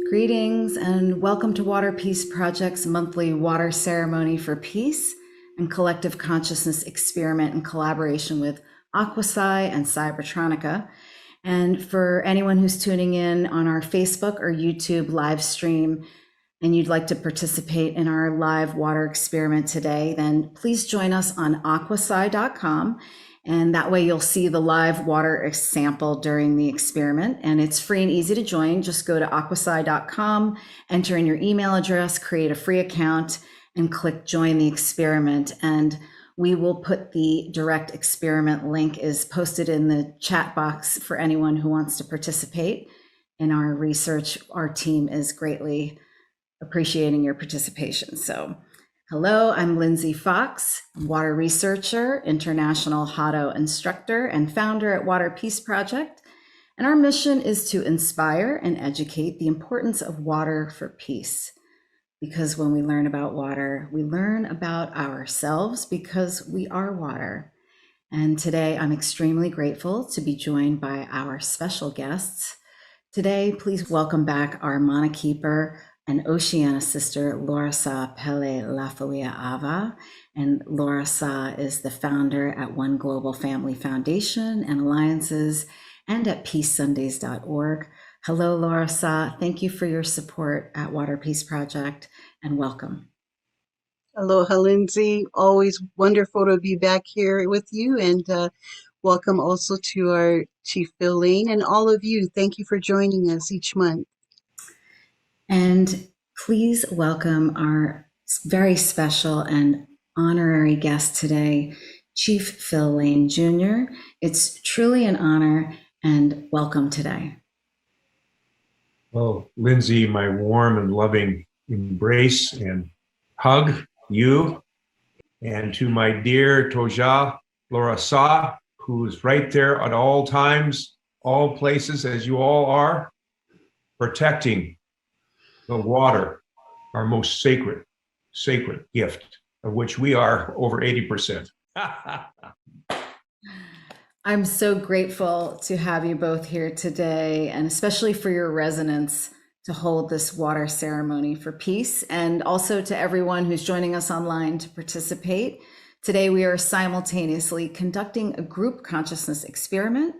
Greetings and welcome to Water Peace Project's monthly water ceremony for peace and collective consciousness experiment in collaboration with Aquasci and Cybertronica. And for anyone who's tuning in on our Facebook or YouTube live stream and you'd like to participate in our live water experiment today, then please join us on aquasci.com. And that way you'll see the live water sample during the experiment. And it's free and easy to join. Just go to aquasci.com, enter in your email address, create a free account, and click join the experiment. And we will put the direct experiment link is posted in the chat box for anyone who wants to participate in our research. Our team is greatly appreciating your participation. So hello, I'm Lindsay Fox, water researcher, international Hado instructor, and founder at Water Peace Project. And our mission is to inspire and educate the importance of water for peace. Because when we learn about water, we learn about ourselves because we are water. And today I'm extremely grateful to be joined by our special guests. Today, please welcome back our Mana Keeper and Oceana sister, Laura Sa Pele Lafalia Ava. And Laura Sa is the founder at One Global Family Foundation and Alliances and at peacesundays.org. Hello, Laura Sa. Thank you for your support at Water Peace Project and welcome. Aloha, Lindsay. Always wonderful to be back here with you, and welcome also to our Chief Phil Lane and all of you. Thank you for joining us each month. And please welcome our very special and honorary guest today, Chief Phil Lane Jr. It's truly an honor and welcome today. Well, Lindsay, my warm and loving embrace and hug you, and to my dear Toja Laura Sa, who's right there at all times, all places, as you all are, protecting the water, our most sacred gift, of which we are over 80%. I'm so grateful to have you both here today, and especially for your resonance to hold this water ceremony for peace, and also to everyone who's joining us online to participate. Today, we are simultaneously conducting a group consciousness experiment,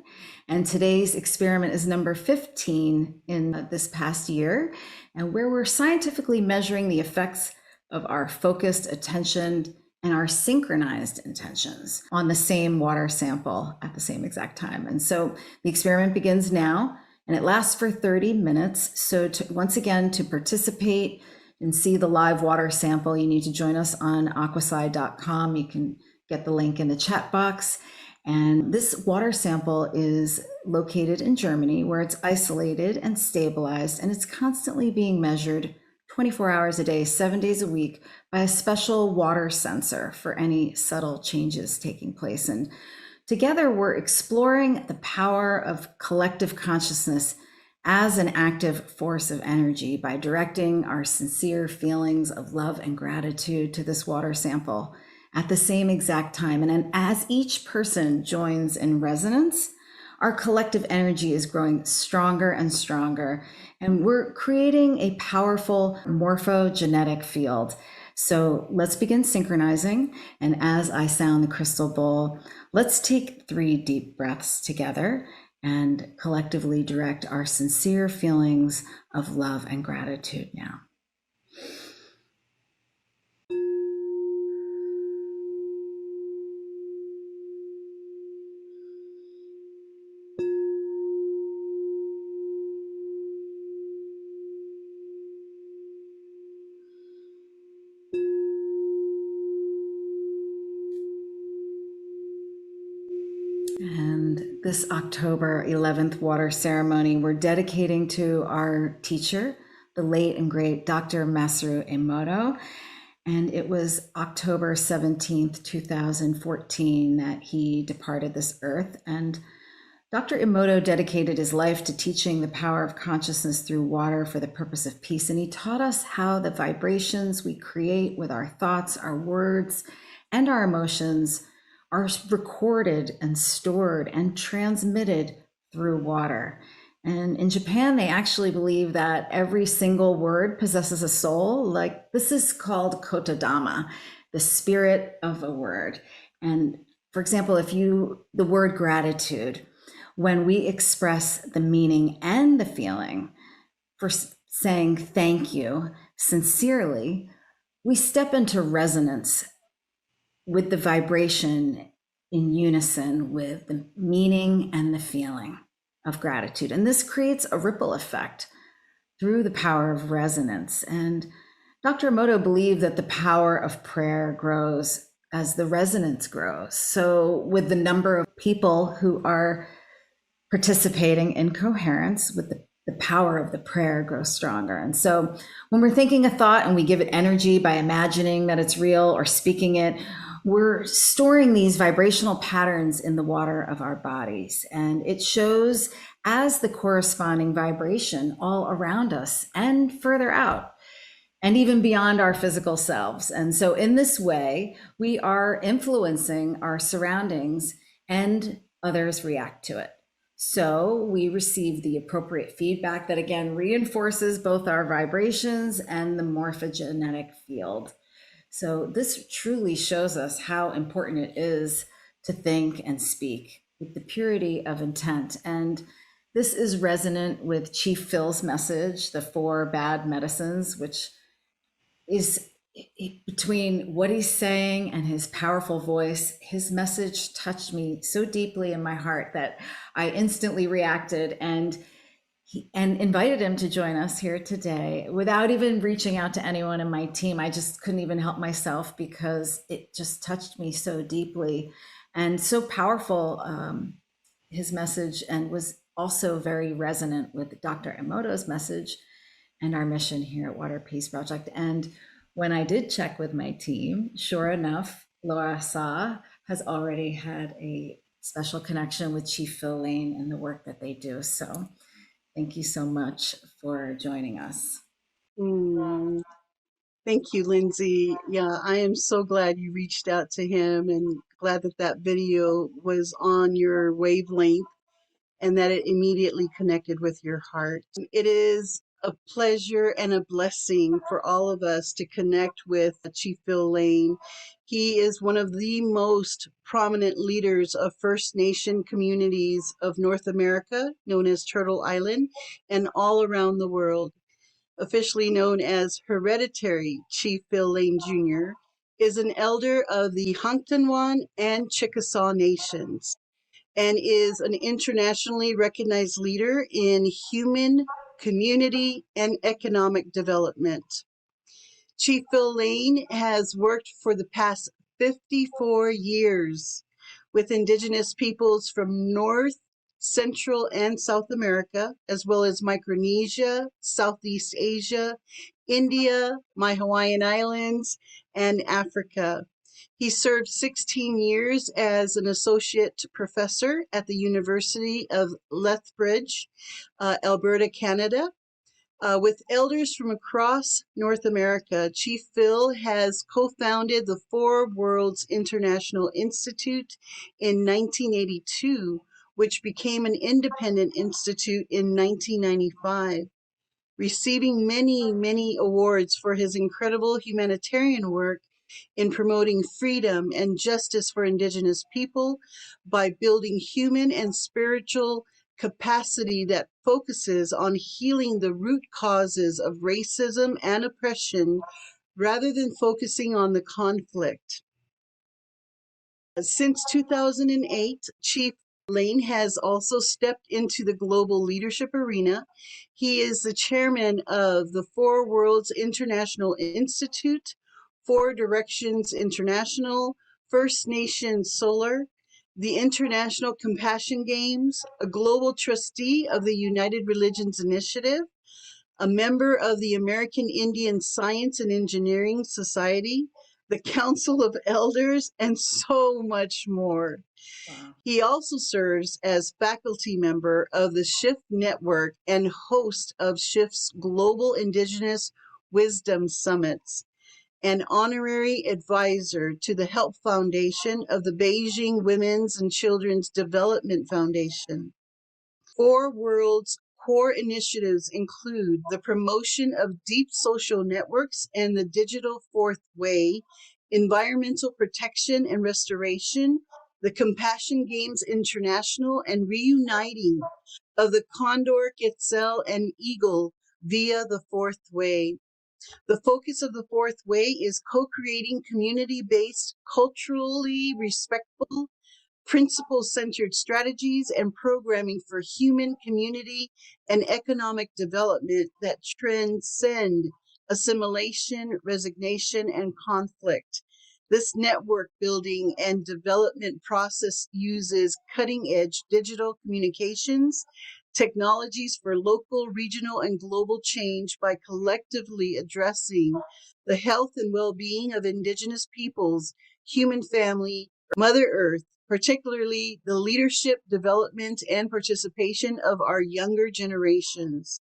and today's experiment is number 15 in this past year, and where we're scientifically measuring the effects of our focused attention and our synchronized intentions on the same water sample at the same exact time. And so the experiment begins now, and it lasts for 30 minutes. So once again, to participate, and see the live water sample, you need to join us on aquasci.com. You can get the link in the chat box. And this water sample is located in Germany, where it's isolated and stabilized, and it's constantly being measured 24 hours a day, 7 days a week by a special water sensor for any subtle changes taking place. And together, we're exploring the power of collective consciousness as an active force of energy by directing our sincere feelings of love and gratitude to this water sample at the same exact time. And as each person joins in resonance, our collective energy is growing stronger and stronger, and we're creating a powerful morphogenetic field. So let's begin synchronizing. And as I sound the crystal bowl, let's take 3 deep breaths together and collectively direct our sincere feelings of love and gratitude now. And this October 11th water ceremony, we're dedicating to our teacher, the late and great Dr. Masaru Emoto. And it was October 17th, 2014 that he departed this earth. And Dr. Emoto dedicated his life to teaching the power of consciousness through water for the purpose of peace. And he taught us how the vibrations we create with our thoughts, our words, and our emotions are recorded and stored and transmitted through water. And in Japan, they actually believe that every single word possesses a soul. Like, this is called kotodama, the spirit of a word. And for example, the word gratitude, when we express the meaning and the feeling for saying thank you sincerely, we step into resonance with the vibration in unison with the meaning and the feeling of gratitude. And this creates a ripple effect through the power of resonance. And Dr. Emoto believed that the power of prayer grows as the resonance grows. So with the number of people who are participating in coherence with the power of the prayer grows stronger. And so when we're thinking a thought and we give it energy by imagining that it's real or speaking it, we're storing these vibrational patterns in the water of our bodies. And it shows as the corresponding vibration all around us and further out, and even beyond our physical selves. And so in this way, we are influencing our surroundings and others react to it. So we receive the appropriate feedback that again reinforces both our vibrations and the morphogenetic field. So this truly shows us how important it is to think and speak with the purity of intent. And this is resonant with Chief Phil's message, the 4 bad medicines, which is between what he's saying and his powerful voice. His message touched me so deeply in my heart that I instantly reacted and invited him to join us here today without even reaching out to anyone in my team. I just couldn't even help myself because it just touched me so deeply and so powerful, his message, and was also very resonant with Dr. Emoto's message and our mission here at Water Peace Project. And when I did check with my team, sure enough, Laura Sa has already had a special connection with Chief Phil Lane and the work that they do. So thank you so much for joining us. Thank you, Lindsay. Yeah, I am so glad you reached out to him and glad that that video was on your wavelength and that it immediately connected with your heart. It is a pleasure and a blessing for all of us to connect with Chief Phil Lane. He is one of the most prominent leaders of First Nation communities of North America, known as Turtle Island, and all around the world. Officially known as Hereditary Chief Phil Lane Jr., is an elder of the Hanktonwan and Chickasaw nations, and is an internationally recognized leader in human, community, and economic development. Chief Phil Lane has worked for the past 54 years with Indigenous peoples from North, Central, and South America, as well as Micronesia, Southeast Asia, India, my Hawaiian Islands, and Africa. He served 16 years as an associate professor at the University of Lethbridge, Alberta, Canada. With elders from across North America, Chief Phil has co-founded the Four Worlds International Institute in 1982, which became an independent institute in 1995, receiving many awards for his incredible humanitarian work in promoting freedom and justice for Indigenous people by building human and spiritual capacity that focuses on healing the root causes of racism and oppression rather than focusing on the conflict. Since 2008, Chief Lane has also stepped into the global leadership arena. He is the chairman of the Four Worlds International Institute, Four Directions International, First Nations Solar, the International Compassion Games, a global trustee of the United Religions Initiative, a member of the American Indian Science and Engineering Society, the Council of Elders, and so much more. Wow. He also serves as faculty member of the Shift Network and host of Shift's Global Indigenous Wisdom Summits, an honorary advisor to the Help Foundation of the Beijing Women's and Children's Development Foundation. Four Worlds core initiatives include the promotion of deep social networks and the digital fourth way, environmental protection and restoration, the Compassion Games International, and reuniting of the Condor, Quetzal, and Eagle via the fourth way. The focus of the fourth way is co-creating community-based, culturally respectful, principle-centered strategies and programming for human, community, and economic development that transcend assimilation, resignation, and conflict. This network building and development process uses cutting-edge digital communications, technologies for local, regional, and global change by collectively addressing the health and well-being of Indigenous peoples, human family, Mother Earth, particularly the leadership, development, and participation of our younger generations.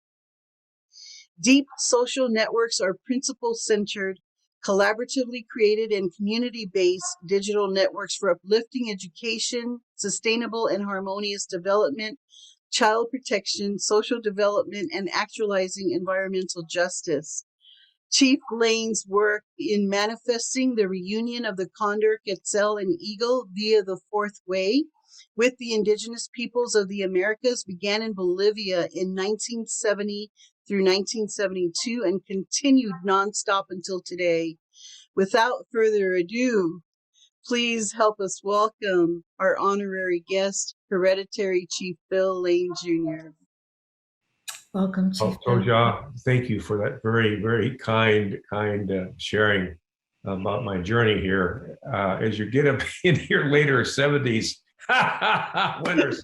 Deep social networks are principle-centered, collaboratively created, and community-based digital networks for uplifting education, sustainable and harmonious development, child protection, social development, and actualizing environmental justice. Chief Lane's work in manifesting the reunion of the Condor, Quetzal, and Eagle via the fourth way with the Indigenous peoples of the Americas began in Bolivia in 1970 through 1972 and continued nonstop until today. Without further ado, please help us welcome our honorary guest, Hereditary Chief Phil Lane Jr. Welcome, Chief Phil. Toja, thank you for that very kind sharing about my journey here. As you get up in your later 70s, winners,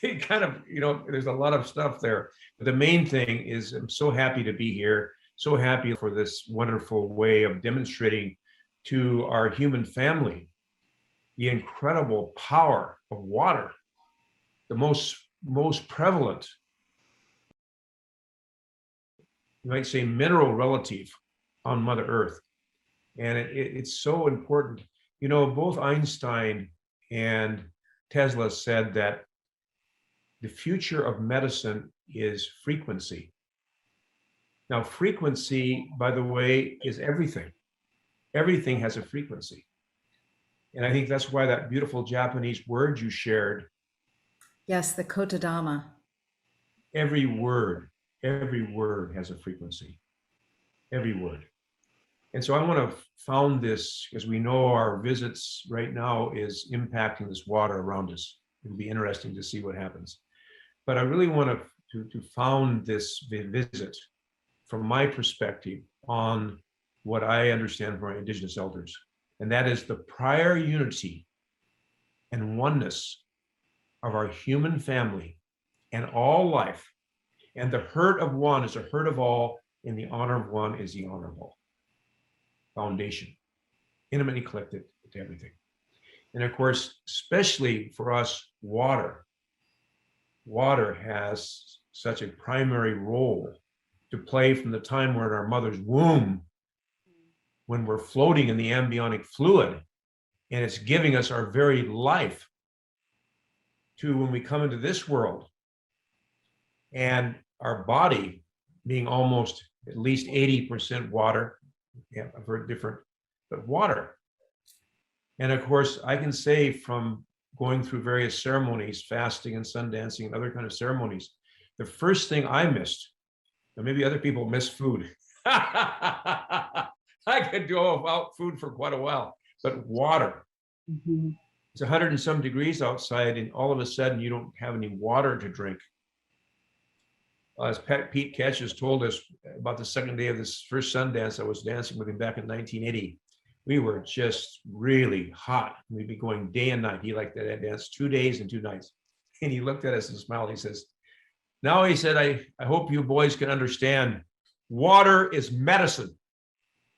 it kind of, there's a lot of stuff there. But the main thing is I'm so happy to be here, so happy for this wonderful way of demonstrating to our human family the incredible power of water, the most prevalent, you might say, mineral relative on Mother Earth. And it's so important. Both Einstein and Tesla said that the future of medicine is frequency. Now, frequency, by the way, is everything. Everything has a frequency. And I think that's why that beautiful Japanese word you shared. Yes, the Kotodama. Every word has a frequency. Every word. And so I want to found this, because we know our visits right now is impacting this water around us. It'll be interesting to see what happens. But I really want to found this visit from my perspective on what I understand from our Indigenous elders, and that is the prior unity and oneness of our human family and all life. And the hurt of one is a hurt of all, and the honor of one is the honor of all. Foundation, intimately connected to everything. And of course, especially for us, water. Water has such a primary role to play from the time we're in our mother's womb, when we're floating in the amniotic fluid, and it's giving us our very life, to when we come into this world, and our body being almost at least 80% water. Yeah, I've heard different, but water. And of course, I can say from going through various ceremonies, fasting and sun dancing and other kind of ceremonies, the first thing I missed, and maybe other people miss food. I could go without food for quite a while, but water. Mm-hmm. It's 100 and some degrees outside, and all of a sudden you don't have any water to drink. As Pete Ketch has told us about the second day of this first sun dance, I was dancing with him back in 1980. We were just really hot. We'd be going day and night. He liked that dance 2 days and 2 nights. And he looked at us and smiled. He says, now, he said, I hope you boys can understand, water is medicine.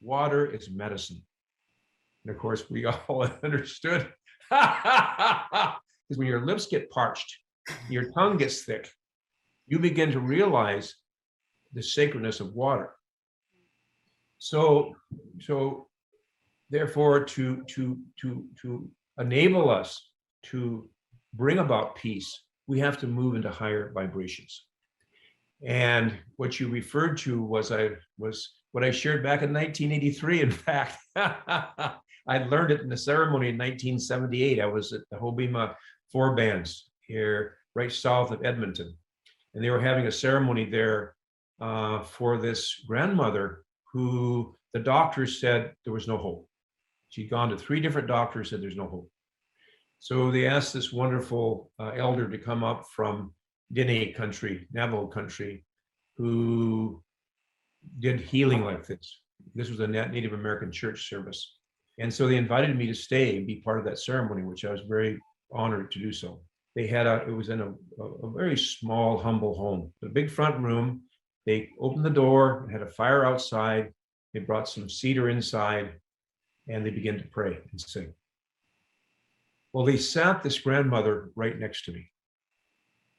Water is medicine. And of course, we all understood. Because when your lips get parched, your tongue gets thick, you begin to realize the sacredness of water. So therefore, to enable us to bring about peace, we have to move into higher vibrations. And what you referred to was what I shared back in 1983. In fact, I learned it in the ceremony in 1978. I was at the Hobima Four Bands here, right south of Edmonton. And they were having a ceremony there for this grandmother who the doctors said there was no hope. She'd gone to 3 different doctors, said there's no hope. So they asked this wonderful elder to come up from Dene country, Navajo country, who did healing like this. This was a Native American church service. And so they invited me to stay and be part of that ceremony, which I was very honored to do so. They had it was in a very small, humble home, a big front room. They opened the door, had a fire outside. They brought some cedar inside, and they began to pray and sing. Well, they sat this grandmother right next to me.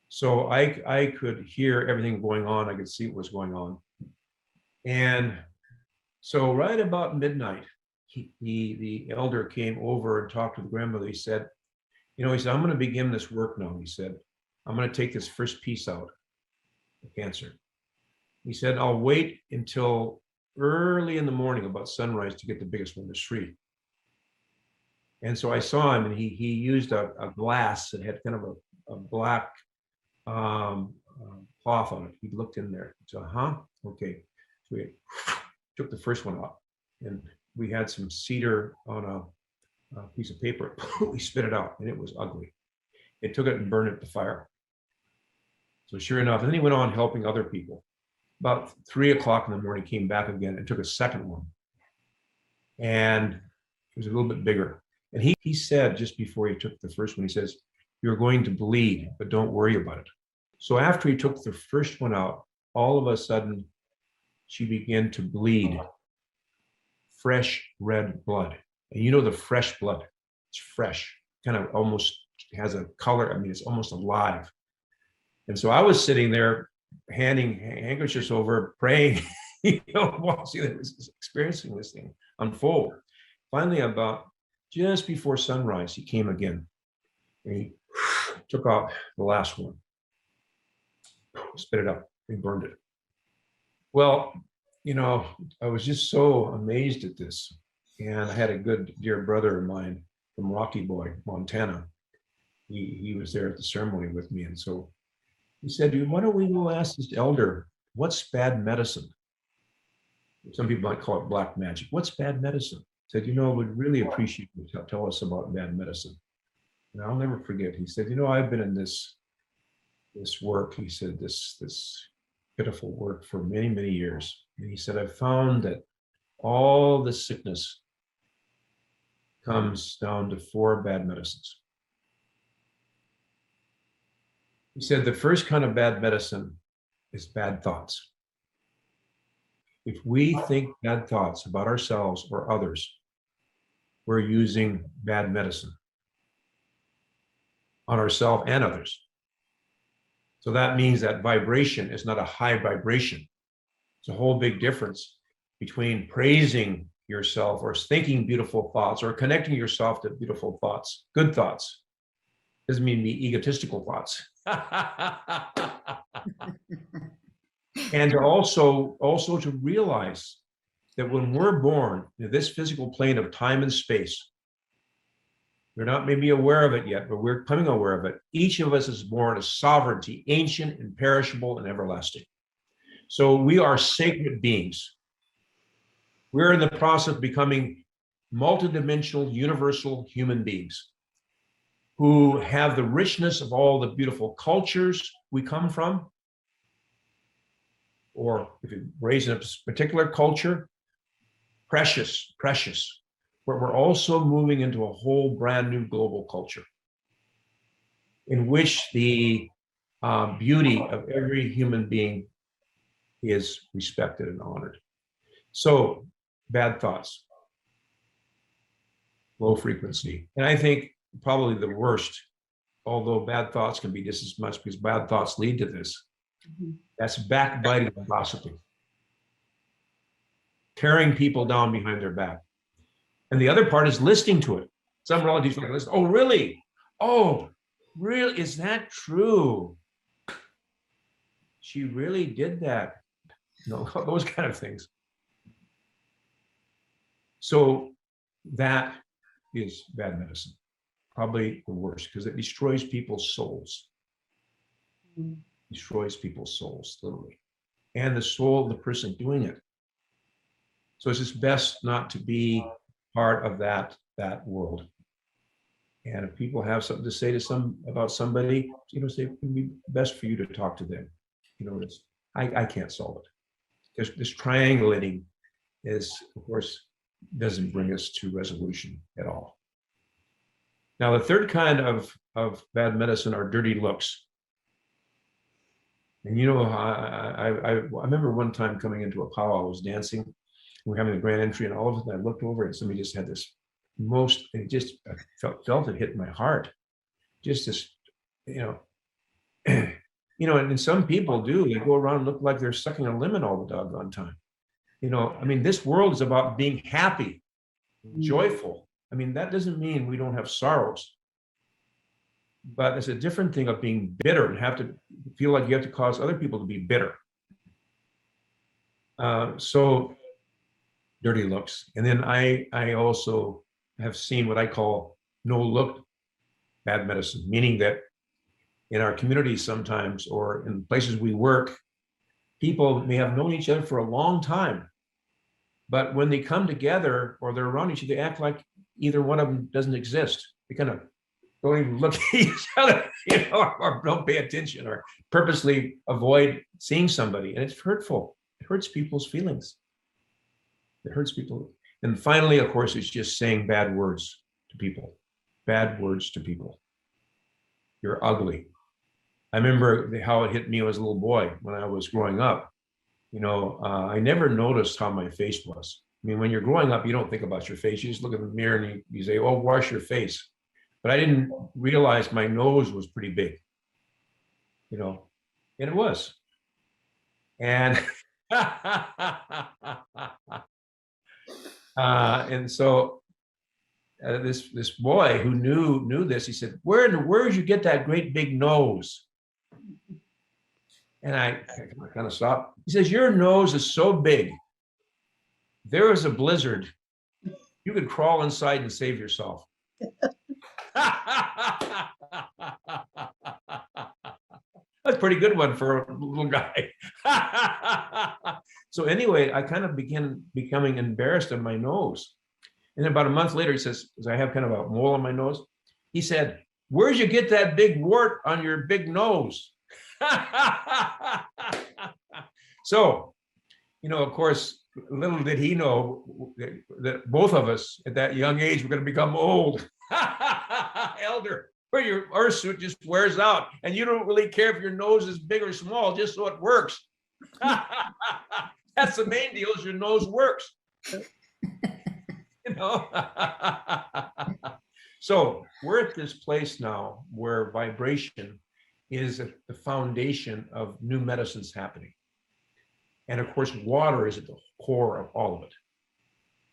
So I could hear everything going on. I could see what was going on. And so right about midnight, the elder came over and talked to the grandmother. He said, he said, I'm going to begin this work now. He said, I'm going to take this first piece out of cancer. He said, I'll wait until early in the morning, about sunrise, to get the biggest one. There's 3. And so I saw him, and he used a glass that had kind of a black cloth on it. He looked in there. He said, okay. So we took the first one out, and we had some cedar on a piece of paper. We spit it out, and it was ugly. It took it and burned it at the fire. So sure enough, and then he went on helping other people. About 3 o'clock in the morning, came back again and took a second one. And it was a little bit bigger. And he said, just before he took the first one, he says, you're going to bleed, but don't worry about it. So after he took the first one out, all of a sudden, she began to bleed fresh red blood. And the fresh blood, it's fresh, kind of almost has a color. I mean, it's almost alive. And so I was sitting there handing handkerchiefs over, praying, while she was experiencing this thing unfold. Finally, about just before sunrise, he came again, and he took out the last one, spit it up, and burned it. Well, I was just so amazed at this. And I had a good dear brother of mine from Rocky Boy, Montana. He was there at the ceremony with me. And so he said, why don't we go ask this elder, what's bad medicine? Some people might call it black magic. What's bad medicine? He said, would really appreciate you to tell us about bad medicine. And I'll never forget. He said, I've been in this work. He said, this pitiful work for many, many years. And he said, I've found that all the sickness comes down to 4 bad medicines. He said the first kind of bad medicine is bad thoughts. If we think bad thoughts about ourselves or others, we're using bad medicine on ourselves and others. So that means that vibration is not a high vibration. It's a whole big difference between praising yourself or thinking beautiful thoughts or connecting yourself to beautiful thoughts, good thoughts. Doesn't mean be egotistical thoughts. And also to realize that when we're born in this physical plane of time and space, we're not maybe aware of it yet, but we're becoming aware of it. Each of us is born as sovereignty, ancient, imperishable, and everlasting. So we are sacred beings. We're in the process of becoming multidimensional, universal human beings who have the richness of all the beautiful cultures we come from, or if you're raised in a particular culture, precious, but we're also moving into a whole brand new global culture in which the beauty of every human being is respected and honored. So, bad thoughts, low frequency. And I think probably the worst, although bad thoughts can be just as much because bad thoughts lead to this, that's backbiting and gossiping. Tearing people down behind their back. And the other part is listening to it. Some relatives are like, listen, oh, really? Oh, really? Is that true? She really did that. You know, those kind of things. So that is bad medicine. Probably the worst because it destroys people's souls. Destroys people's souls, literally. And the soul of the person doing it. So it's just best not to be part of that world. And if people have something to say to about somebody, you know, say it would be best for you to talk to them. You know, I can't solve it. This triangulating is, of course, doesn't bring us to resolution at all. Now, the third kind of bad medicine are dirty looks. And you know, I remember one time coming into a powwow, I was dancing, we were having a grand entry, and all of a sudden I looked over and somebody just had this I felt it hit my heart. Just this, you know, and some people do, they go around and look like they're sucking a lemon all the doggone time. You know, I mean, this world is about being happy, joyful. I mean, that doesn't mean we don't have sorrows. But it's a different thing of being bitter and have to feel like you have to cause other people to be bitter. So dirty looks. And then I also have seen what I call no look bad medicine, meaning that in our communities sometimes, or in places we work, people may have known each other for a long time. But when they come together or they're around each other, they act like either one of them doesn't exist. They kind of don't even look at each other, you know, or don't pay attention or purposely avoid seeing somebody. And it's hurtful. It hurts people's feelings. It hurts people. And finally, of course, it's just saying bad words to people. Bad words to people. You're ugly. I remember how it hit me as a little boy when I was growing up. You know, I never noticed how my face was. I mean, when you're growing up, you don't think about your face. You just look in the mirror and you say, oh, wash your face. But I didn't realize my nose was pretty big, you know, and it was. And and so this boy who knew this, he said, where did you get that great big nose? And I kind of stopped. He says, your nose is so big. There is a blizzard. You could crawl inside and save yourself. That's a pretty good one for a little guy. So anyway, I kind of began becoming embarrassed of my nose. And then about a month later, he says, because I have kind of a mole on my nose, he said, where'd you get that big wart on your big nose? So, you know, of course, little did he know that both of us at that young age were going to become old. Elder, where your earth suit just wears out and you don't really care if your nose is big or small, just so it works. That's the main deal, is your nose works. You know. So we're at this place now where vibration is the foundation of new medicines happening. And of course, water is at the core of all of it.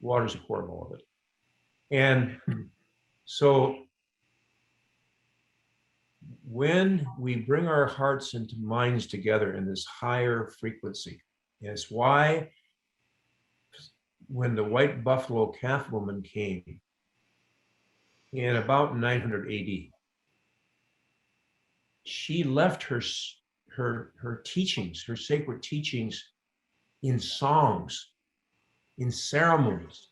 Water is the core of all of it. And so when we bring our hearts and minds together in this higher frequency, it's why when the white buffalo calf woman came in about 900 AD, she left her teachings, her sacred teachings, in songs, in ceremonies.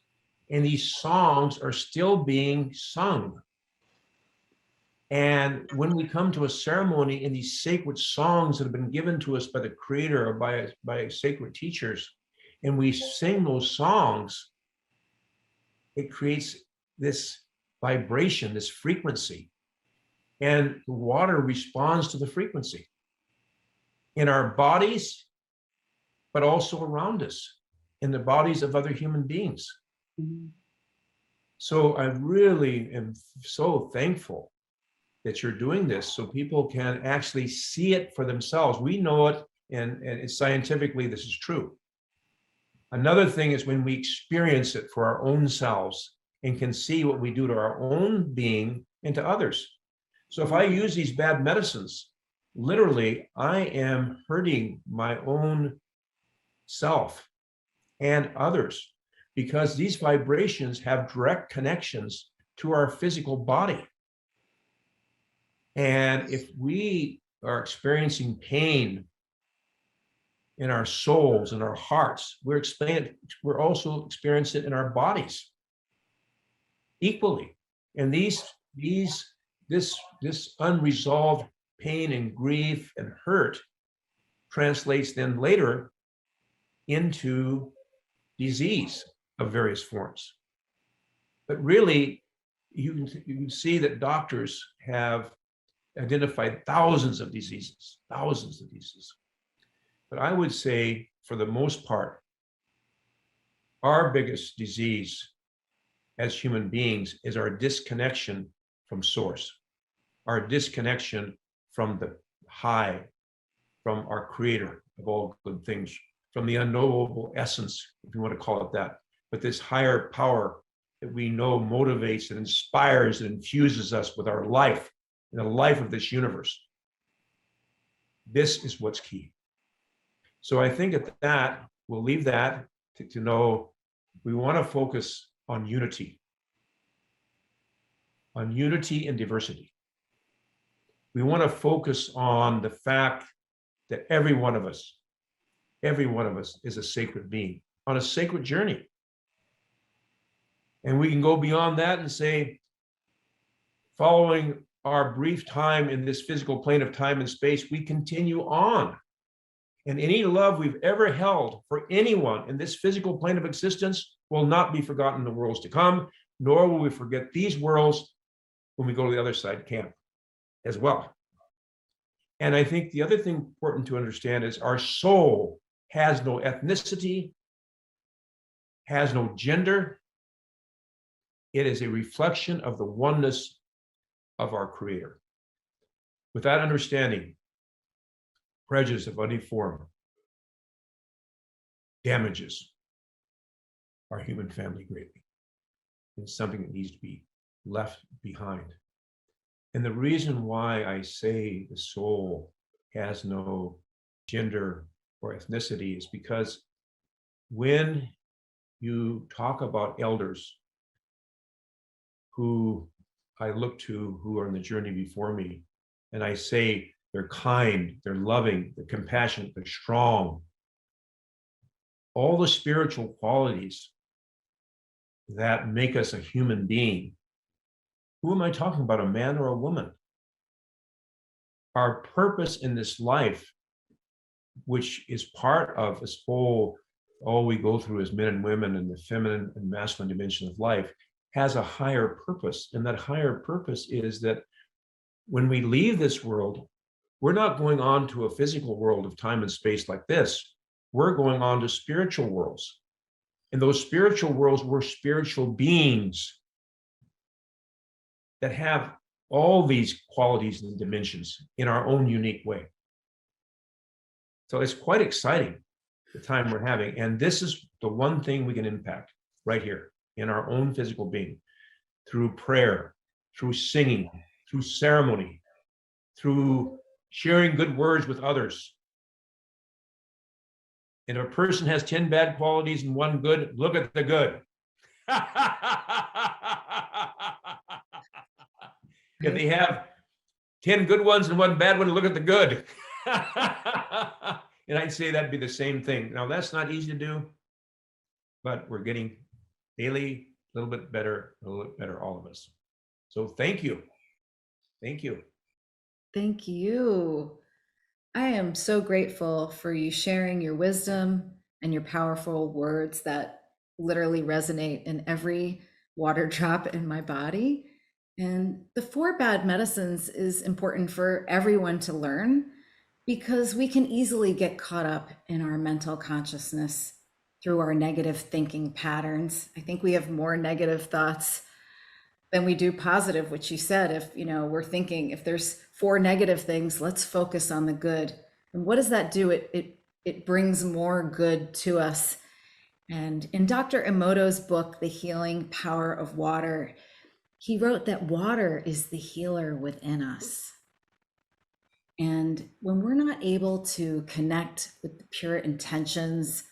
And these songs are still being sung. And when we come to a ceremony in these sacred songs that have been given to us by the Creator or by sacred teachers, and we sing those songs, it creates this vibration, this frequency. And the water responds to the frequency in our bodies, but also around us, in the bodies of other human beings. Mm-hmm. So I really am so thankful that you're doing this so people can actually see it for themselves. We know it, and it's scientifically, this is true. Another thing is when we experience it for our own selves and can see what we do to our own being and to others. So if I use these bad medicines, literally, I am hurting my own self and others, because these vibrations have direct connections to our physical body. And if we are experiencing pain in our souls and our hearts, we're also experiencing it in our bodies equally. And this unresolved pain and grief and hurt translates then later into disease of various forms. But really, you can see that doctors have identified thousands of diseases. But I would say, for the most part, our biggest disease as human beings is our disconnection from source, our disconnection from the high, from our Creator of all good things, from the unknowable essence, if you want to call it that. But this higher power that we know motivates and inspires and infuses us with our life, in the life of this universe. This is what's key. So I think at that, we'll leave that to know we want to focus on unity and diversity. We want to focus on the fact that every one of us is a sacred being on a sacred journey. And we can go beyond that and say, following our brief time in this physical plane of time and space, we continue on. And any love we've ever held for anyone in this physical plane of existence will not be forgotten in the worlds to come, nor will we forget these worlds when we go to the other side camp as well. And I think the other thing important to understand is our soul has no ethnicity, has no gender. It is a reflection of the oneness of our Creator. With that understanding, prejudice of any form damages our human family greatly. It's something that needs to be left behind. And the reason why I say the soul has no gender or ethnicity is because when you talk about elders who I look to, who are on the journey before me, and I say they're kind, they're loving, they're compassionate, they're strong, all the spiritual qualities that make us a human being. Who am I talking about, a man or a woman? Our purpose in this life, which is part of this whole all we go through as men and women in the feminine and masculine dimension of life has a higher purpose. And that higher purpose is that when we leave this world, we're not going on to a physical world of time and space like this. We're going on to spiritual worlds. In those spiritual worlds, we're spiritual beings that have all these qualities and dimensions in our own unique way. So it's quite exciting, the time we're having. And this is the one thing we can impact right here in our own physical being, through prayer, through singing, through ceremony, through sharing good words with others. And if a person has 10 bad qualities and one good, look at the good. If they have 10 good ones and one bad one, look at the good. And I'd say that'd be the same thing. Now, that's not easy to do, but we're getting daily a little bit better, all of us. So thank you. Thank you. Thank you. I am so grateful for you sharing your wisdom and your powerful words that literally resonate in every water drop in my body. And the 4 bad medicines is important for everyone to learn, because we can easily get caught up in our mental consciousness through our negative thinking patterns. I think we have more negative thoughts than we do positive, which you said. If we're thinking, if there's 4 negative things, let's focus on the good. And what does that do? It brings more good to us. And in Dr. Emoto's book, The Healing Power of Water, he wrote that water is the healer within us. And when we're not able to connect with the pure intentions,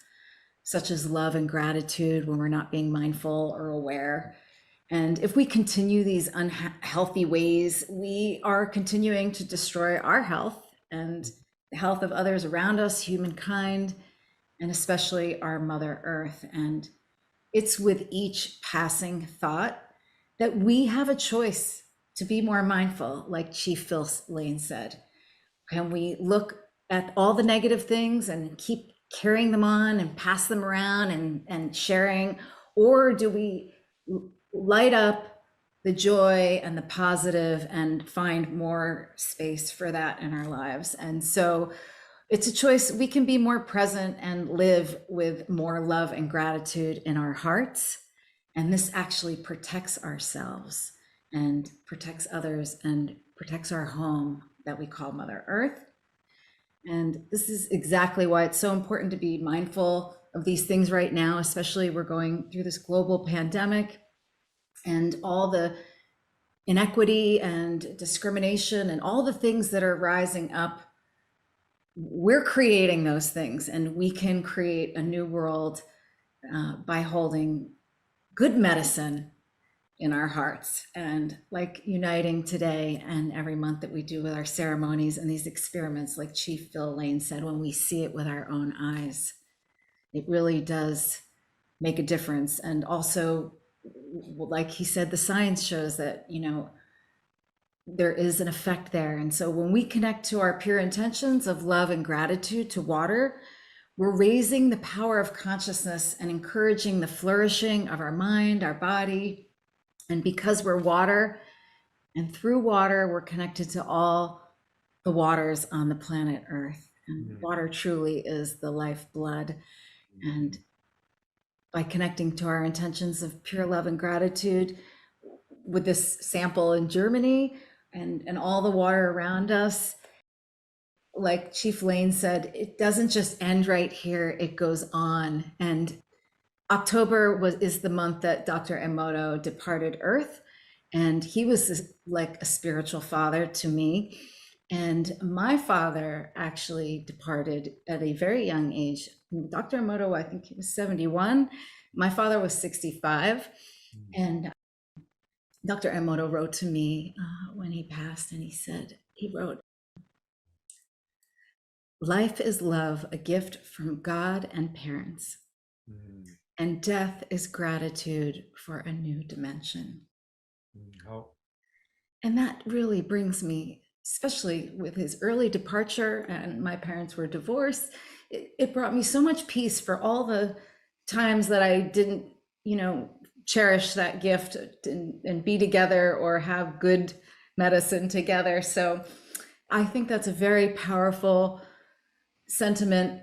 such as love and gratitude, when we're not being mindful or aware, and if we continue these unhealthy ways, we are continuing to destroy our health and the health of others around us, humankind, and especially our Mother Earth. And it's with each passing thought that we have a choice to be more mindful, like Chief Phil Lane said. Can we look at all the negative things and keep carrying them on and pass them around and sharing? Or do we light up the joy and the positive and find more space for that in our lives? And so it's a choice. We can be more present and live with more love and gratitude in our hearts. And this actually protects ourselves and protects others and protects our home that we call Mother Earth. And this is exactly why it's so important to be mindful of these things right now, especially we're going through this global pandemic and all the inequity and discrimination and all the things that are rising up. We're creating those things, and we can create a new world by holding good medicine in our hearts, and like uniting today and every month that we do with our ceremonies and these experiments, like Chief Phil Lane said, when we see it with our own eyes, it really does make a difference. And also, like he said, the science shows that there is an effect there. And so when we connect to our pure intentions of love and gratitude to water, we're raising the power of consciousness and encouraging the flourishing of our mind, our body. And because we're water, and through water, we're connected to all the waters on the planet Earth. And water truly is the lifeblood. And by connecting to our intentions of pure love and gratitude with this sample in Germany and all the water around us, like Chief Lane said, it doesn't just end right here, it goes on. And October is the month that Dr. Emoto departed Earth, and he was like a spiritual father to me. And my father actually departed at a very young age. Dr. Emoto, I think he was 71. My father was 65. And Dr. Emoto wrote to me when he passed, and he wrote, "Life is love, a gift from God and parents. And death is gratitude for a new dimension." Oh. And that really brings me, especially with his early departure, and my parents were divorced, it brought me so much peace for all the times that I didn't, cherish that gift and be together or have good medicine together. So I think that's a very powerful sentiment.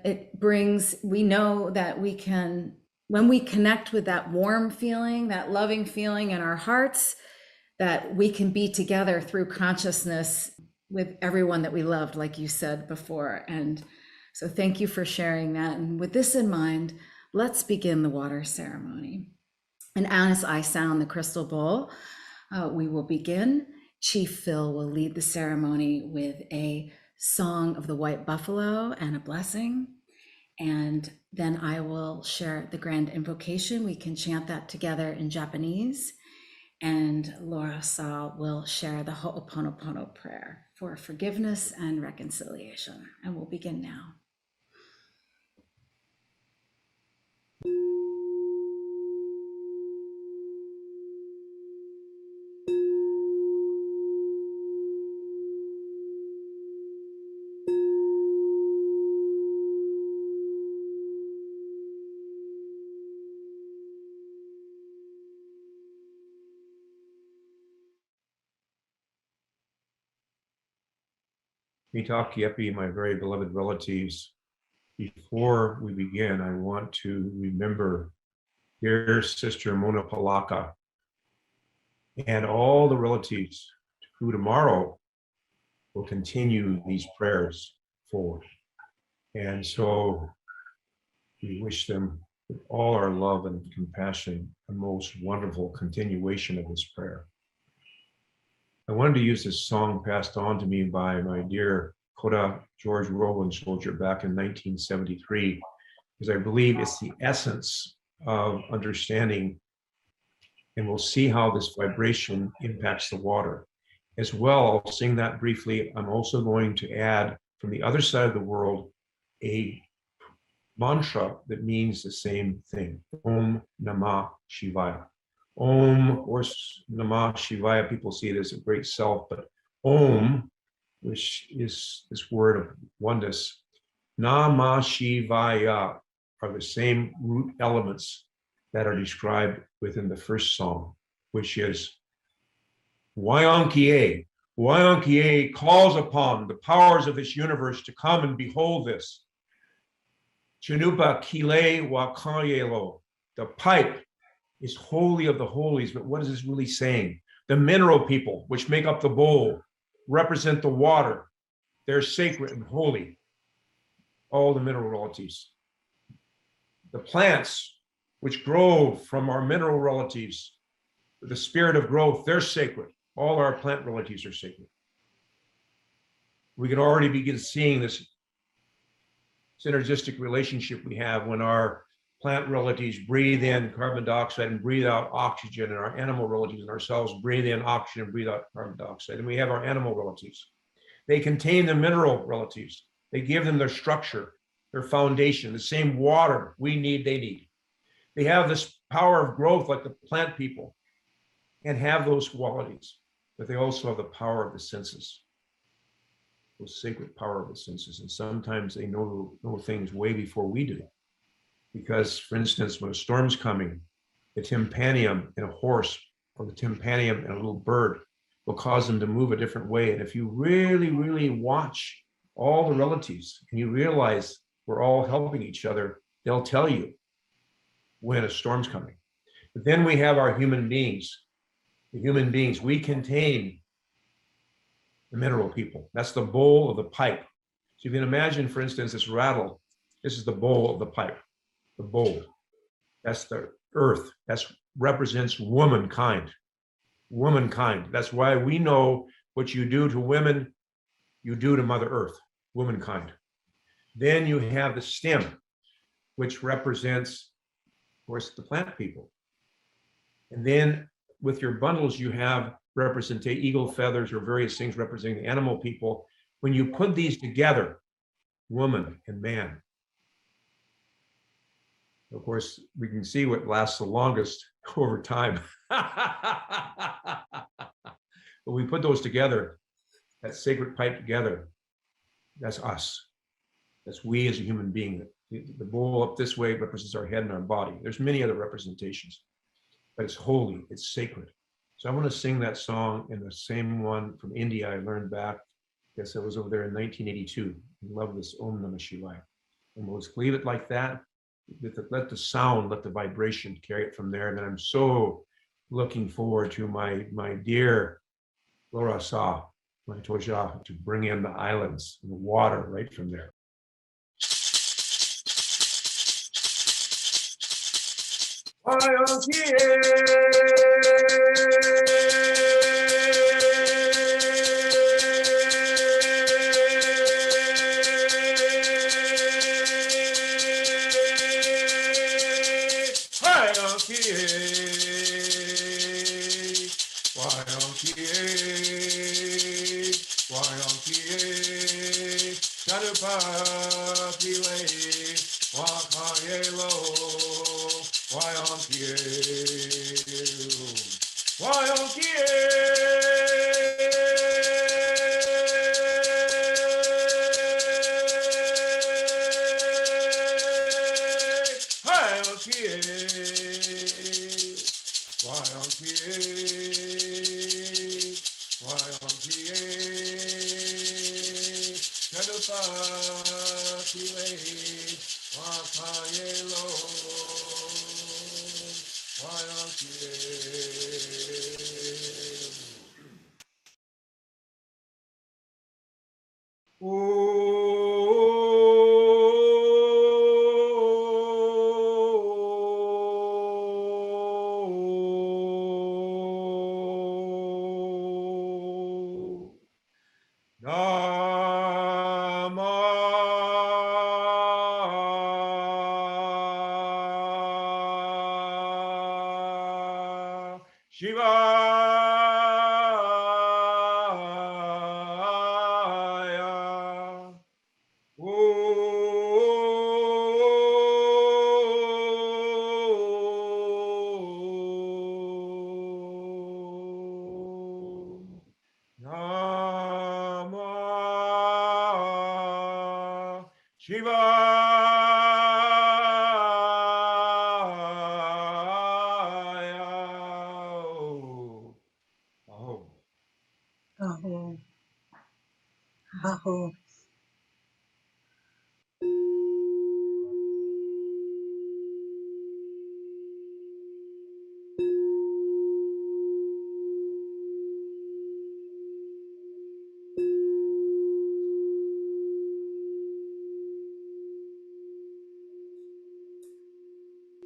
We know that we can, when we connect with that warm feeling, that loving feeling in our hearts, that we can be together through consciousness with everyone that we loved, like you said before. And so thank you for sharing that. And with this in mind, let's begin the water ceremony. And as I sound the crystal bowl, we will begin. Chief Phil will lead the ceremony with a song of the white buffalo and a blessing. And then I will share the grand invocation. We can chant that together in Japanese. And Laura Sa will share the Ho'oponopono prayer for forgiveness and reconciliation. And we'll begin now. Mitakiepi, my very beloved relatives, before we begin, I want to remember dear Sister Mona Palaka and all the relatives who tomorrow will continue these prayers forward. And so we wish them with all our love and compassion a most wonderful continuation of this prayer. I wanted to use this song passed on to me by my dear Koda George Rowland soldier back in 1973, because I believe it's the essence of understanding, and we'll see how this vibration impacts the water. As well, I'll sing that briefly. I'm also going to add from the other side of the world a mantra that means the same thing, Om Namah Shivaya. Om, of course, Namah Shivaya, people see it as a great self, but Om, which is this word of oneness, Namah Shivaya are the same root elements that are described within the first song, which is Wayankie. Wayankie calls upon the powers of this universe to come and behold this. Chanupa Kile Wakayelo, the pipe is holy of the holies, but what is this really saying? The mineral people, which make up the bowl, represent the water. They're sacred and holy. All the mineral relatives. The plants, which grow from our mineral relatives, the spirit of growth, they're sacred. All our plant relatives are sacred. We can already begin seeing this synergistic relationship we have when our plant relatives breathe in carbon dioxide and breathe out oxygen, and our animal relatives and ourselves breathe in oxygen and breathe out carbon dioxide. And we have our animal relatives. They contain the mineral relatives. They give them their structure, their foundation, the same water we need, they need. They have this power of growth like the plant people and have those qualities, but they also have the power of the senses, the sacred power of the senses. And sometimes they know things way before we do. Because, for instance, when a storm's coming, the tympanium in a horse or the tympanium in a little bird will cause them to move a different way. And if you really, really watch all the relatives and you realize we're all helping each other, they'll tell you when a storm's coming. But then we have our human beings. The human beings, we contain the mineral people. That's the bowl of the pipe. So you can imagine, for instance, this rattle. This is the bowl of the pipe. The bowl. That's the earth. That represents womankind. Womankind. That's why we know what you do to women, you do to Mother Earth, womankind. Then you have the stem, which represents, of course, the plant people. And then with your bundles, you have represent eagle feathers or various things representing the animal people. When you put these together, woman and man, of course, we can see what lasts the longest over time. But we put those together, that sacred pipe together, that's us. That's we as a human being. The bowl up this way represents our head and our body. There's many other representations, but it's holy, it's sacred. So I want to sing that song in the same one from India I learned back. I guess I was over there in 1982. I love this Om Namah Shivaya. And we'll just leave it like that. Let the sound, let the vibration carry it from there. And then I'm so looking forward to my dear Laura Sa, my Toja, to bring in the islands and the water right from there. Aho. Aho.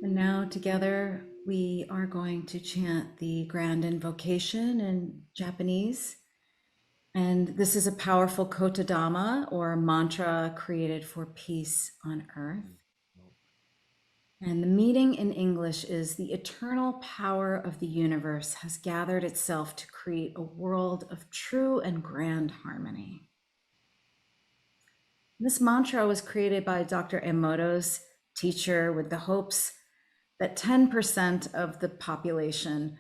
And now together we are going to chant the grand invocation in Japanese. And this is a powerful kotodama or mantra created for peace on earth. And the meaning in English is the eternal power of the universe has gathered itself to create a world of true and grand harmony. This mantra was created by Dr. Emoto's teacher with the hopes that 10% of the population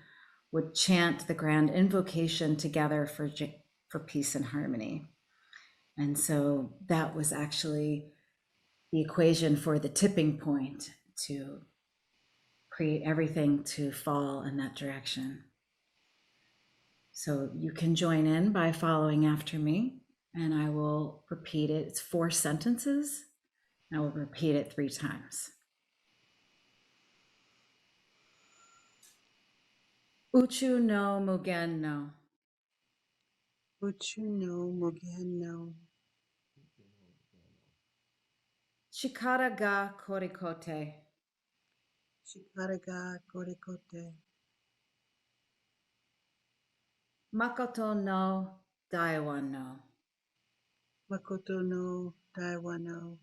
would chant the grand invocation together for peace and harmony. And so that was actually the equation for the tipping point to create everything to fall in that direction. So you can join in by following after me, and I will repeat it. It's 4 sentences. I will repeat it 3 times. Uchu no Mugen no. Uchu no Mugen no. Shikara ga korikote. Shikara ga Korikote. Makoto no Daiwa no. Makoto no Daiwa no.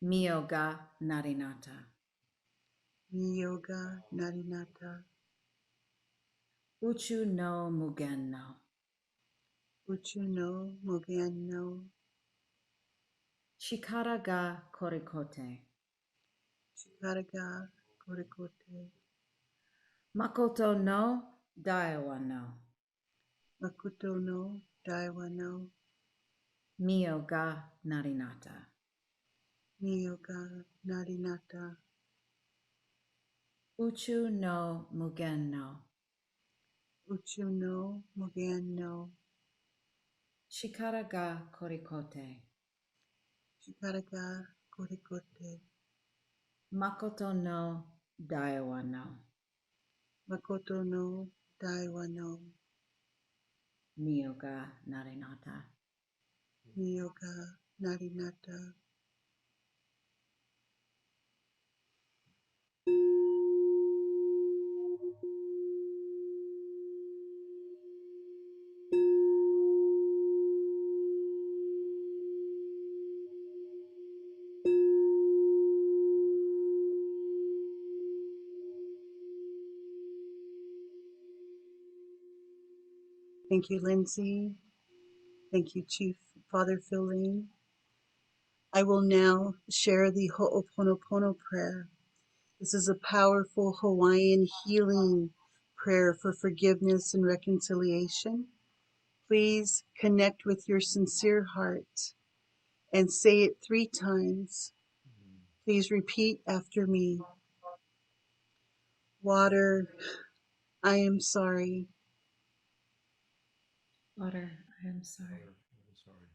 Mio ga narinata. Miyoga Narinata. Uchu no Mugen no. Uchu no Mugen no. Shikara ga korikote. Shikara ga Korikote. Makoto no Daiwa no. Makoto no Daiwa no. Mio ga narinata. Miyoga Narinata. Uchu no mugen no. Uchu no Mugen no. Shikara ga korikote. Shikaraga Korikote. Makoto no daiwa no. Makoto no Daiwa no. Mio ga narinata. Miyoga Narinata. Thank you, Lindsay. Thank you, Chief Father Philene. I will now share the Ho'oponopono prayer. This is a powerful Hawaiian healing prayer for forgiveness and reconciliation. Please connect with your sincere heart and say it 3 times. Please repeat after me. Water, I am sorry. Water, I am sorry. Water, I'm sorry.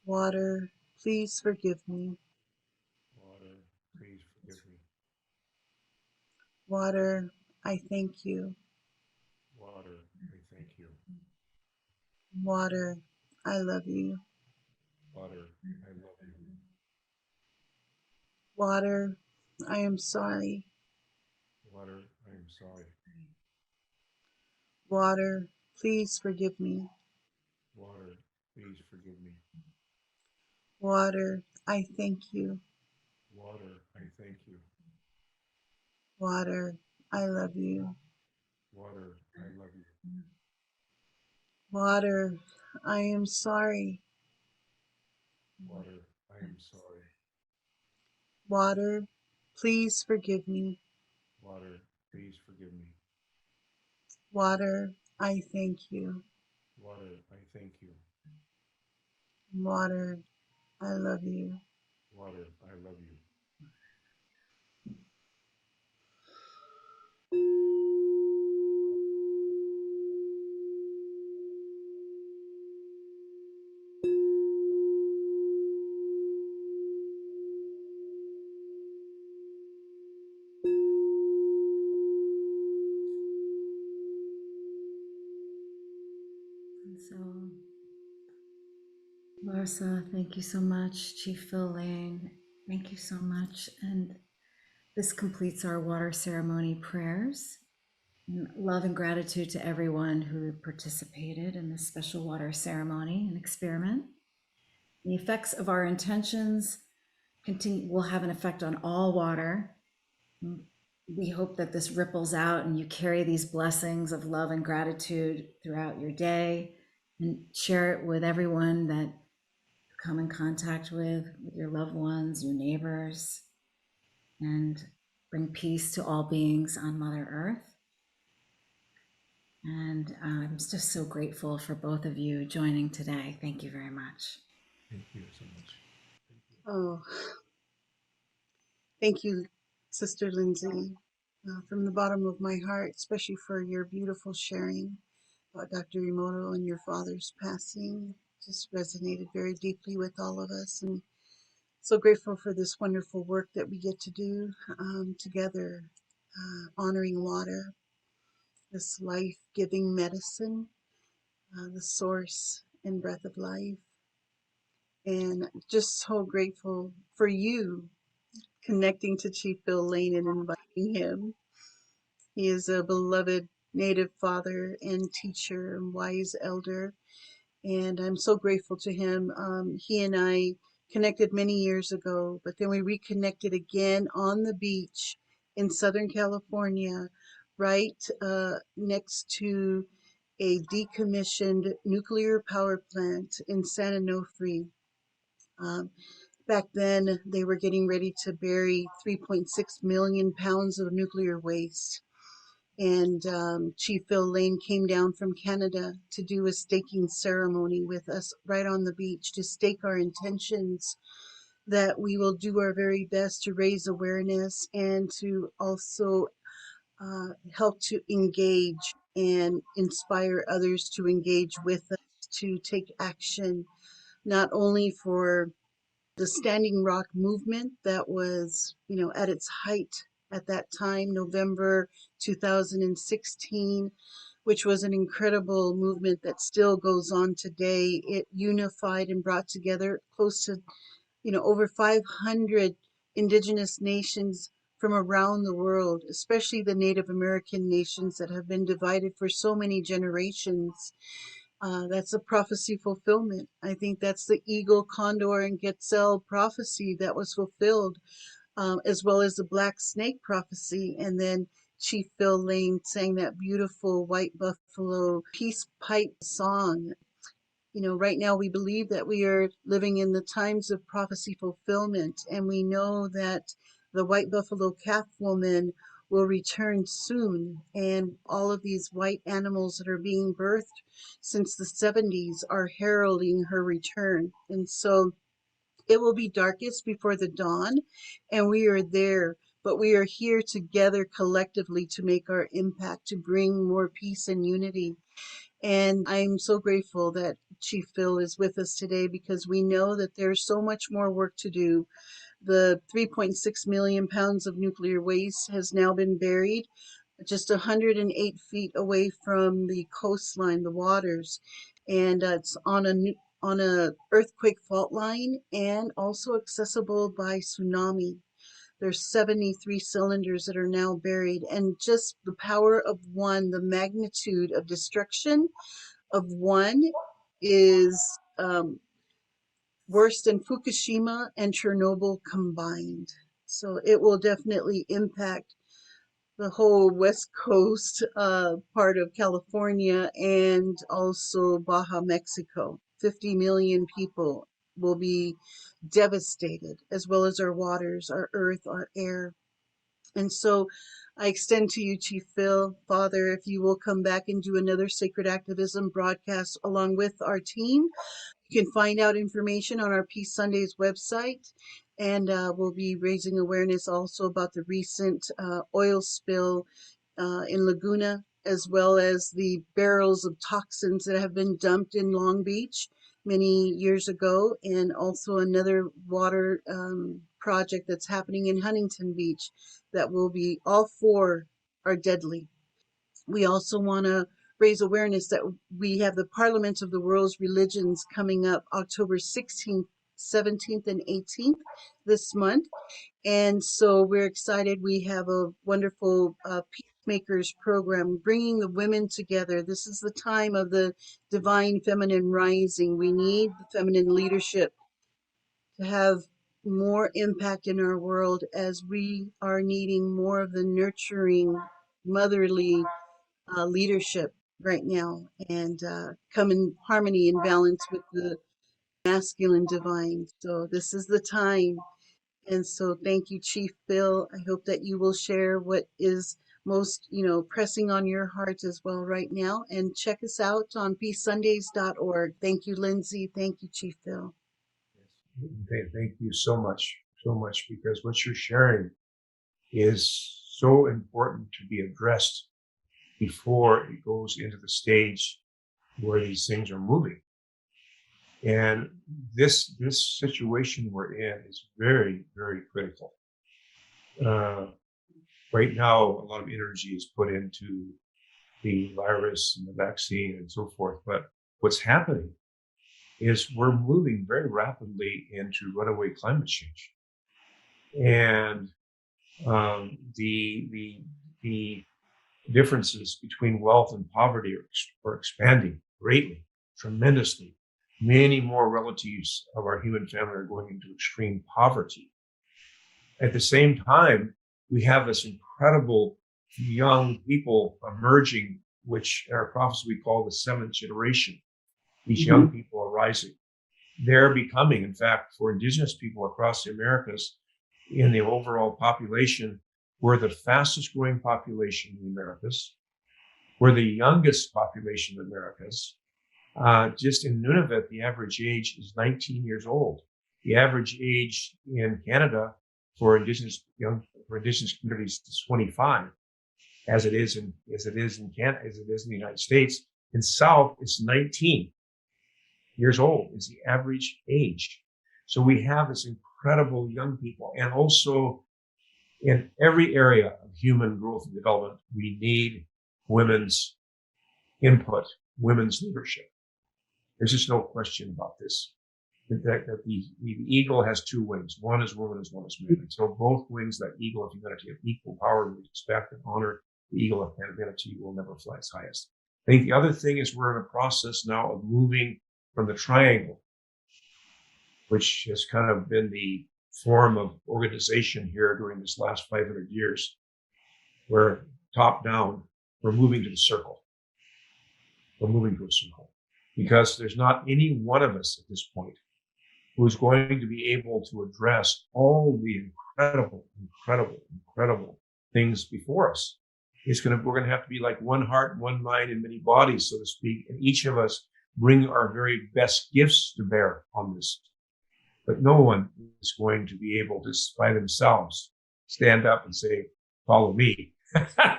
Water, please forgive me. Water, please forgive me. Water, I thank you. Water, I thank you. Water, I love you. Water, I love you. Water, I am sorry. Water, I am sorry. Water, please forgive me. Water, please forgive me. Water, I thank you. Water, I thank you. Water, I love you. Water, I love you. Water, I am sorry. Water, I am sorry. Water, please forgive me. Water, please forgive me. Water, I thank you. Water, I thank you. Water, I love you. Water, I love you. And so, Larsa, thank you so much. Chief Phil Lane, thank you so much. And this completes our water ceremony prayers. And love and gratitude to everyone who participated in this special water ceremony and experiment. The effects of our intentions will have an effect on all water. We hope that this ripples out and you carry these blessings of love and gratitude throughout your day and share it with everyone that you come in contact with your loved ones, your neighbors, and bring peace to all beings on Mother Earth. And I'm just so grateful for both of you joining today. Thank you very much. Thank you so much. Thank you. Oh, thank you, Sister Lindsay, from the bottom of my heart, especially for your beautiful sharing about Dr. Emoto and your father's passing. Just resonated very deeply with all of us. And so grateful for this wonderful work that we get to do together, honoring water, this life-giving medicine, the source and breath of life. And just so grateful for you connecting to Chief Bill Lane and inviting him. He is a beloved Native father and teacher and wise elder, and I'm so grateful to him. He and I connected many years ago, but then we reconnected again on the beach in Southern California, right next to a decommissioned nuclear power plant in San Onofre. Um, Back then, they were getting ready to bury 3.6 million pounds of nuclear waste. And Chief Phil Lane came down from Canada to do a staking ceremony with us right on the beach to stake our intentions that we will do our very best to raise awareness and to also help to engage and inspire others to engage with us to take action, not only for the Standing Rock movement that was, at its height at that time, November 2016, which was an incredible movement that still goes on today. It unified and brought together close to, over 500 indigenous nations from around the world, especially the Native American nations that have been divided for so many generations. That's a prophecy fulfillment. I think that's the eagle, condor, and Quetzal prophecy that was fulfilled, as well as the black snake prophecy. And then Chief Phil Lane sang that beautiful White Buffalo peace pipe song. Right now we believe that we are living in the times of prophecy fulfillment, and we know that the white buffalo calf woman will return soon, and all of these white animals that are being birthed since the 70s are heralding her return. And so it will be darkest before the dawn, and we are there, but we are here together collectively to make our impact, to bring more peace and unity. And I'm so grateful that Chief Phil is with us today, because we know that there's so much more work to do. The 3.6 million pounds of nuclear waste has now been buried just 108 feet away from the coastline, the waters, and it's on a earthquake fault line and also accessible by tsunami. There's 73 cylinders that are now buried, and just the power of one, the magnitude of destruction of one is worse than Fukushima and Chernobyl combined. So it will definitely impact the whole West Coast part of California and also Baja, Mexico. 50 million people will be devastated, as well as our waters, our earth, our air. And so I extend to you, Chief Phil, Father, if you will come back and do another Sacred Activism broadcast along with our team. You can find out information on our Peace Sundays website, and we'll be raising awareness also about the recent oil spill in Laguna, as well as the barrels of toxins that have been dumped in Long Beach many years ago, and also another water project that's happening in Huntington Beach that will be, all four are deadly. We also want to raise awareness that we have the Parliament of the World's Religions coming up October 16th, 17th, and 18th this month. And so we're excited. We have a wonderful Peacemakers program bringing the women together. This is the time of the divine feminine rising. We need the feminine leadership to have more impact in our world, as we are needing more of the nurturing, motherly leadership right now, and come in harmony and balance with the masculine divine. So this is the time. And so thank you, Chief Phil. I hope that you will share what is most, pressing on your heart as well right now. And check us out on peacesundays.org. Thank you, Lindsay. Thank you, Chief Phil. Thank you so much, because what you're sharing is so important to be addressed before it goes into the stage where these things are moving. And this situation we're in is very, very critical. Right now, a lot of energy is put into the virus and the vaccine and so forth. But what's happening is we're moving very rapidly into runaway climate change. And the differences between wealth and poverty are expanding greatly, tremendously. Many more relatives of our human family are going into extreme poverty. At the same time, we have this incredible young people emerging, which in our prophecy we call the seventh generation. These young people are rising. They're becoming, in fact, for indigenous people across the Americas, in the overall population, We're the fastest growing population in the Americas. We're the youngest population in the Americas. Just in Nunavut, the average age is 19 years old. The average age in Canada for indigenous communities is 25, as it is in Canada, as it is in the United States. In South, it's 19 years old is the average age. So we have this incredible young people, and also in every area of human growth and development, we need women's input, women's leadership. There's just no question about this. That the eagle has two wings. One is woman, and one is man. And so both wings, that eagle of humanity, have equal power and respect and honor. The eagle of humanity will never fly its highest. I think the other thing is we're in a process now of moving from the triangle, which has kind of been the form of organization here during this last 500 years, where top down, we're moving to the circle. We're moving to a circle because there's not any one of us at this point who's going to be able to address all the incredible things before us. We're going to have to be like one heart, one mind, and many bodies, so to speak, and each of us bring our very best gifts to bear on this. But no one is going to be able to, by themselves, stand up and say, follow me.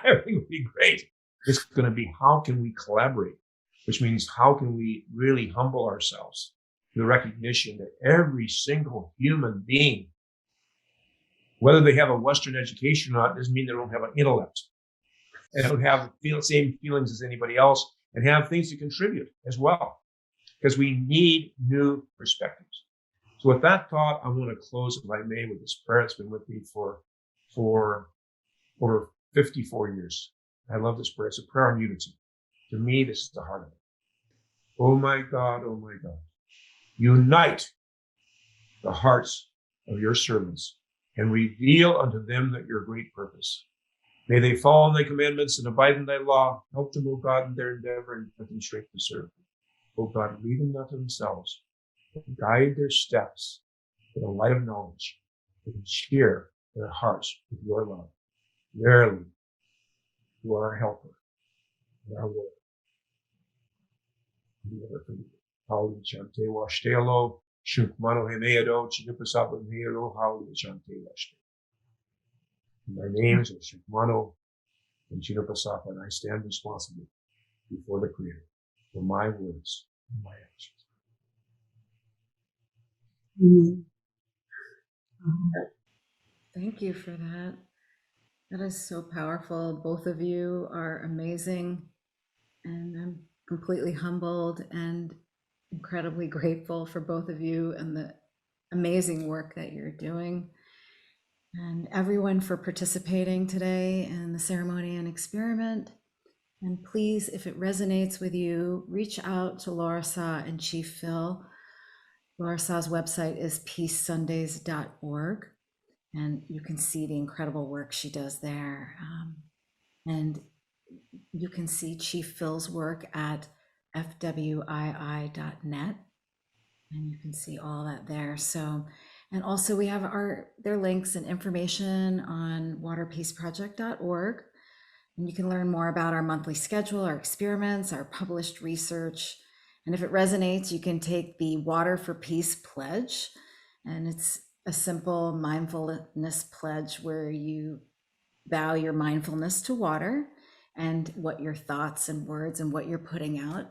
Everything will be great. It's going to be, how can we collaborate? Which means, how can we really humble ourselves to the recognition that every single human being, whether they have a Western education or not, doesn't mean they don't have an intellect. They don't have the same feelings as anybody else and have things to contribute as well, because we need new perspectives. So with that thought, I want to close, if I may, with this prayer that's been with me for over 54 years. I love this prayer. It's a prayer on unity. To me, this is the heart of it. Oh my God, unite the hearts of your servants and reveal unto them that your great purpose. May they follow thy commandments and abide in thy law. Help them, O God, in their endeavor and give them strength to serve thee. O God, lead them not to themselves, but guide their steps with the light of knowledge, and cheer their hearts with your love. Verily, you are our helper and our Lord. Hallelujah. Chante washtelo, shukmano hemeado, chinupasapa healo, hallelujah. Chante washte. My names are Shukmano and Chinupasapa, and I stand responsible before the Creator for my words and my actions. Amen. Thank you for that. That is so powerful. Both of you are amazing, and I'm completely humbled and incredibly grateful for both of you and the amazing work that you're doing. And everyone for participating today in the ceremony and experiment. And please, if it resonates with you, reach out to Laura Saw and Chief Phil. Laura Saw's website is peacesundays.org, and you can see the incredible work she does there. And you can see Chief Phil's work at fwii.net, and you can see all that there. So, and also we have their links and information on waterpeaceproject.org. And you can learn more about our monthly schedule, our experiments, our published research. And if it resonates, you can take the Water for Peace pledge. And it's a simple mindfulness pledge where you vow your mindfulness to water and what your thoughts and words and what you're putting out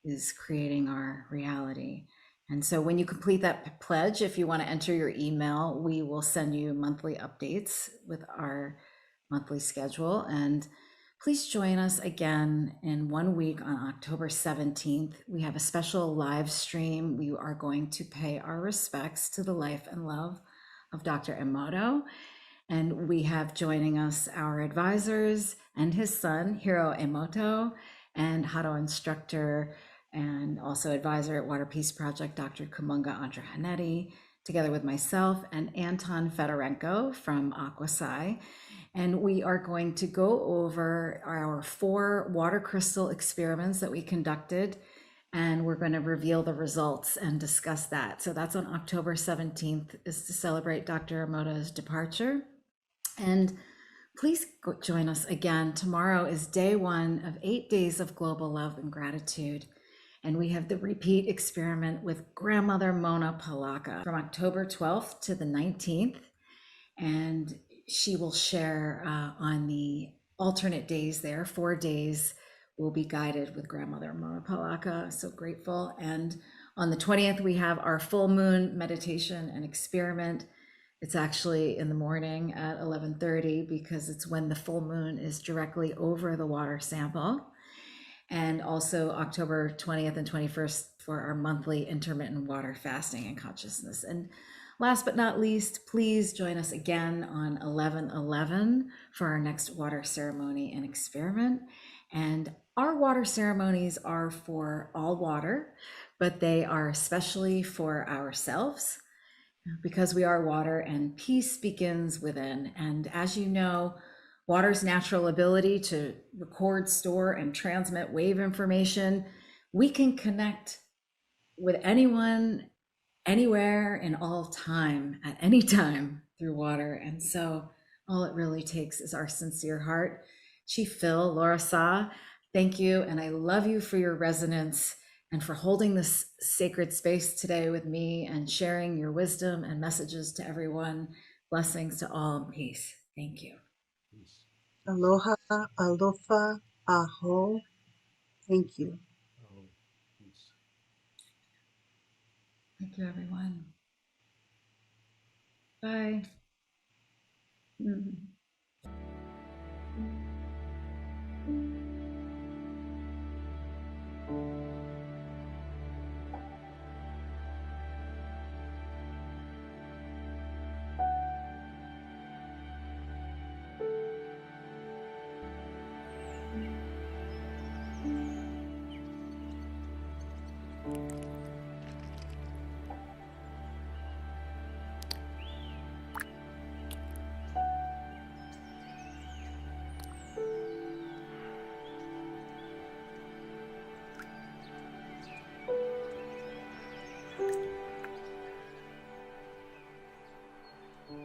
is creating our reality. And so when you complete that pledge, if you want to enter your email, we will send you monthly updates with our monthly schedule. And please join us again in 1 week on October 17th. We have a special live stream. We are going to pay our respects to the life and love of Dr. Emoto. And we have joining us our advisors and his son, Hiro Emoto, and Hado instructor and also advisor at Water Peace Project, Dr. Kumunga Andrahanetti, together with myself and Anton Fedorenko from Aquasci. And we are going to go over our 4 water crystal experiments that we conducted, and we're going to reveal the results and discuss that. So that's on October 17th, is to celebrate Dr. Emoto's departure. And Please join us again. Tomorrow is day 1 of 8 days of global love and gratitude. And we have the repeat experiment with Grandmother Mona Palaka from October 12th to the 19th. And she will share on the alternate days there, 4 days will be guided with Grandmother Mona Palaka. So grateful. And on the 20th, we have our full moon meditation and experiment. It's actually in the morning at 11:30 because it's when the full moon is directly over the water sample. And also October 20th and 21st for our monthly intermittent water fasting and consciousness. And last but not least, please join us again on 11/11 for our next water ceremony and experiment. And our water ceremonies are for all water, but they are especially for ourselves because we are water and peace begins within. And as you know, water's natural ability to record, store, and transmit wave information, we can connect with anyone, anywhere, in all time, at any time through water. And so all it really takes is our sincere heart. Chief Phil, Laura Sa, thank you. And I love you for your resonance and for holding this sacred space today with me and sharing your wisdom and messages to everyone. Blessings to all and peace. Thank you. Aloha, alofa, aho. Thank you. Thank you, everyone. Bye.